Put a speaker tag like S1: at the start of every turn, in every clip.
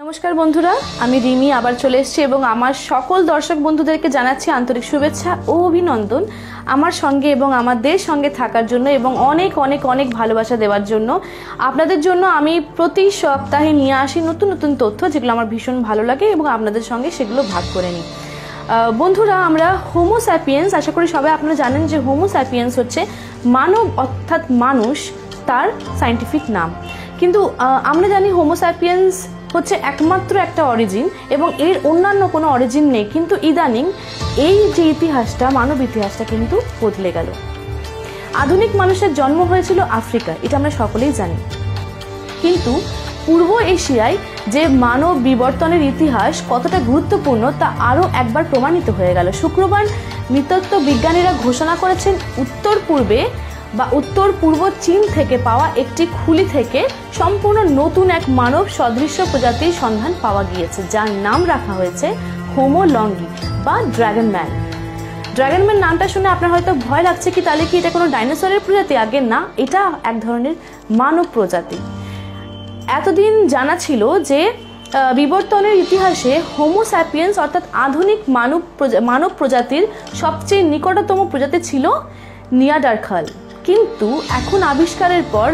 S1: নমস্কার বন্ধুরা, আমি রিমি আবার চলে এসেছি এবং আমার সকল দর্শক বন্ধুদেরকে জানাচ্ছি আন্তরিক শুভেচ্ছা ও অভিনন্দন আমার সঙ্গে এবং আমাদের সঙ্গে থাকার জন্য এবং অনেক অনেক অনেক ভালোবাসা দেওয়ার জন্য। আপনাদের জন্য আমি প্রতি সপ্তাহে নিয়ে আসি নতুন নতুন তথ্য, যেগুলো আমার ভীষণ ভালো লাগে এবং আপনাদের সঙ্গে সেগুলো ভাগ করে নিই। বন্ধুরা, আমরা হোমো স্যাপিয়েন্স, আশা করি সবাই আপনারা জানেন যে হোমো স্যাপিয়েন্স হচ্ছে মানব অর্থাৎ মানুষ, তার সায়েন্টিফিক নাম। কিন্তু আমরা জানি হোমো স্যাপিয়েন্স হচ্ছে একমাত্র একটা অরিজিন এবং এর অন্যান্য কোনো অরিজিন নেই। কিন্তু ইদানিং এই যে ইতিহাসটা, মানব ইতিহাসটা কিন্তু বদলে গেল। আধুনিক মানুষের জন্ম হয়েছিল আফ্রিকা, এটা আমরা সকলেই জানি। কিন্তু পূর্ব এশিয়ায় যে মানব বিবর্তনের ইতিহাস কতটা গুরুত্বপূর্ণ তা আরও একবার প্রমাণিত হয়ে গেল। শুক্রবার নৃতত্ত্ব বিজ্ঞানীরা ঘোষণা করেছেন উত্তর পূর্ব চীন থেকে পাওয়া একটি খুলি থেকে সম্পূর্ণ নতুন এক মানব সদৃশ্য প্রজাতির সন্ধান পাওয়া গিয়েছে, যার নাম রাখা হয়েছে হোমো লঙ্গি বা ড্রাগন ম্যান। ড্রাগন ম্যান নামটা শুনে আপনার হয়তো ভয় লাগছে কি তাহলে কি এটা কোনো ডাইনোসরের প্রজাতি? আগে না, এটা এক ধরনের মানব প্রজাতি। এতদিন জানা ছিল যে বিবর্তনের ইতিহাসে হোমো স্যাপিয়েন্স অর্থাৎ আধুনিক মানব প্রজাতির সবচেয়ে নিকটতম প্রজাতি ছিল নিয়ান্ডারথাল। কিন্তু এখন আবিষ্কারের পর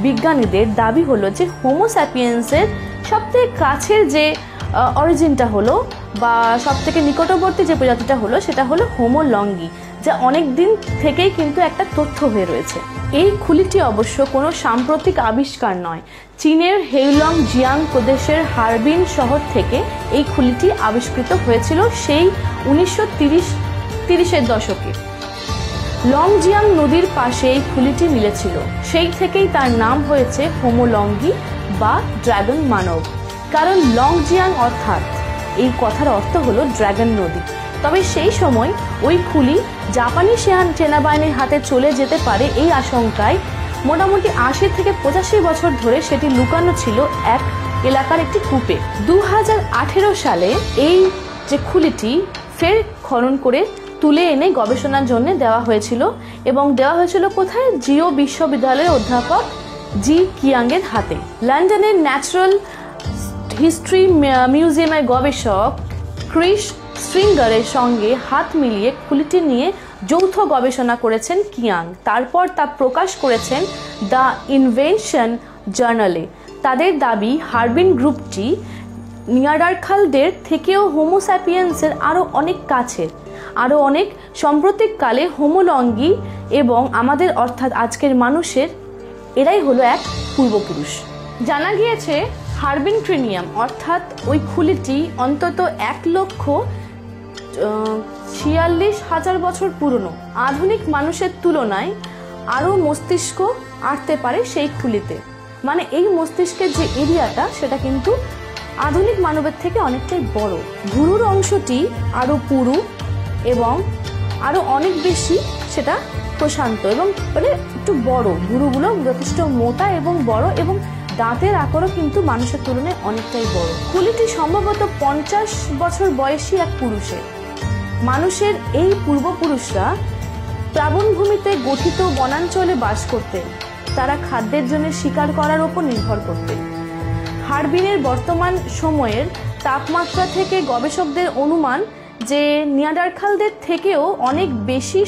S1: বিজ্ঞানীদের দাবি হলো যে হোমো স্যাপিয়েন্সের সবথেকে কাছের যে অরিজিনটা হলো বা সবথেকে নিকটবর্তী যে প্রজাতিটা হলো সেটা হলো হোমো লঙ্গি, যা অনেক দিন থেকেই কিন্তু একটা তথ্য হয়ে রয়েছে। এই খুলিটি অবশ্য কোনো সাম্প্রতিক আবিষ্কার নয়। চীনের হেইলং জিয়াং প্রদেশের হারবিন শহর থেকে এই খুলিটি আবিষ্কৃত হয়েছিল সেই 1930-এর দশকে। লংজিয়াং নদীর পাশে এই খুলিটি মিলেছিল, সেই থেকেই তার নাম হয়েছে হোমো লঙ্গি বা ড্রাগন মানব। কারণ লংজিয়াং অর্থাৎ এই কথার অর্থ হলো ড্রাগন নদী। তবে সেই সময় ওই খুলি জাপানি সেনাবাহিনীর হাতে চলে যেতে পারে এই আশঙ্কায় মোটামুটি 80 থেকে 85 বছর ধরে সেটি লুকানো ছিল এক এলাকার একটি কূপে। 2018 সালে এই যে খুলিটি ফের খনন করে তুলে এনে গবেষণার জন্য দেওয়া হয়েছিল এবং দেওয়া হয়েছিল কোথায়? জিও বিশ্ববিদ্যালয়ের অধ্যাপক জি কিয়াংয়ের হাতে। লন্ডনের ন্যাচারাল হিস্ট্রি মিউজিয়ামের গবেষক ক্রিস স্ট্রিঙ্গারের সঙ্গে হাত মিলিয়ে খুলিটি নিয়ে যৌথ গবেষণা করেছেন কিয়াং। তারপর তা প্রকাশ করেছেন দ্য ইনভেনশন জার্নালে। তাদের দাবি হারবিন গ্রুপটি নিয়ান্ডারথালদের থেকেও হোমো স্যাপিয়েন্সের আরও অনেক কাছের, আরও অনেক সাম্প্রতিককালে হোমো লঙ্গি এবং আমাদের অর্থাৎ আজকের মানুষের এরাই হলো এক পূর্বপুরুষ। জানা গিয়েছে হারবিন ট্রিনিয়াম অর্থাৎ ওই খুলিটি অন্তত 1,46,000 বছর পুরনো। আধুনিক মানুষের তুলনায় আরও মস্তিষ্ক আঁটতে পারে সেই খুলিতে। মানে এই মস্তিষ্কের যে এরিয়াটা সেটা কিন্তু আধুনিক মানবের থেকে অনেকটাই বড়। ভুরুর অংশটি আরও পুরু এবং আরও অনেক বেশি সেটা প্রশান্ত এবং মানে একটু বড়। ভুরুগুলো যথেষ্ট মোটা এবং বড় এবং দাঁতের আকারও কিন্তু মানুষের তুলনায় অনেকটাই বড়। খুলিটি সম্ভবত 50 বছর বয়সী এক পুরুষের। মানুষের এই পূর্বপুরুষরা প্লাবনভূমিতে গঠিত বনাঞ্চলে বাস করতেন। তারা খাদ্যের জন্য শিকার করার উপর নির্ভর করতেন। হারবিনের বর্তমান সময়ের তাপমাত্রা থেকে গবেষকদের অনুমান যে নিয়ান্ডারথালদের থেকেও অনেক বেশি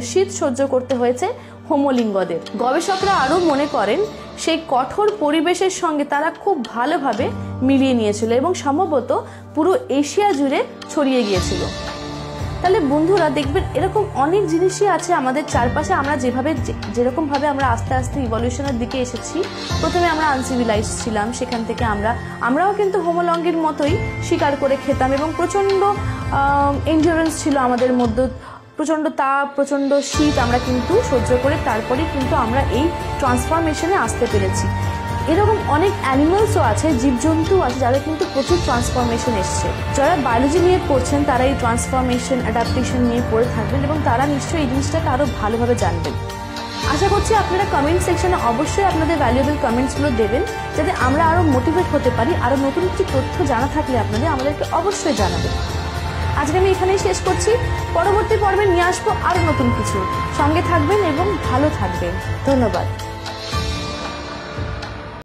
S1: শীত সহ্য করতে হয়েছে হোমোলিঙ্গদের। গবেষকরা আরও মনে করেন সেই কঠোর পরিবেশের সঙ্গে তারা খুব ভালোভাবে মিলিয়ে নিয়েছিল এবং সম্ভবত পুরো এশিয়া জুড়ে ছড়িয়ে গিয়েছিল। তাহলে বন্ধুরা দেখবেন এরকম অনেক জিনিসই আছে আমাদের চারপাশে। আমরা যেরকমভাবে আমরা আস্তে আস্তে ইভলিউশনের দিকে এসেছি। প্রথমে আমরা আনসিভিলাইজ ছিলাম, সেখান থেকে আমরাও কিন্তু হোমো লঙ্গির মতোই শিকার করে খেতাম এবং প্রচণ্ড এন্ডিউরেন্স ছিল আমাদের মধ্যে। প্রচণ্ড তাপ, প্রচণ্ড শীত আমরা কিন্তু সহ্য করে তারপরে কিন্তু আমরা এই ট্রান্সফরমেশনে আসতে পেরেছি। এরকম অনেক অ্যানিমালসও আছে, জীবজন্তু আছে যাদের কিন্তু প্রচুর ট্রান্সফরমেশন এসছে। যারা বায়োলজি নিয়ে পড়ছেন তারা এই ট্রান্সফরমেশন, অ্যাডাপ্টেশন নিয়ে পড়ে থাকবেন এবং তারা নিশ্চয়ই এই জিনিসটাকে আরও ভালোভাবে জানবেন। আশা করছি আপনারা কমেন্ট সেকশনে অবশ্যই আপনাদের ভ্যালুয়েবল কমেন্টসগুলো দেবেন, যাতে আমরা আরও মোটিভেট হতে পারি। আরও নতুন কিছু তথ্য জানা থাকলে আপনাদের আমাদেরকে অবশ্যই জানাবেন। আজকে আমি এখানেই শেষ করছি। পরবর্তী পর্বে নিয়ে আসবো আরও নতুন কিছু। সঙ্গে থাকবেন এবং ভালো থাকবেন। ধন্যবাদ।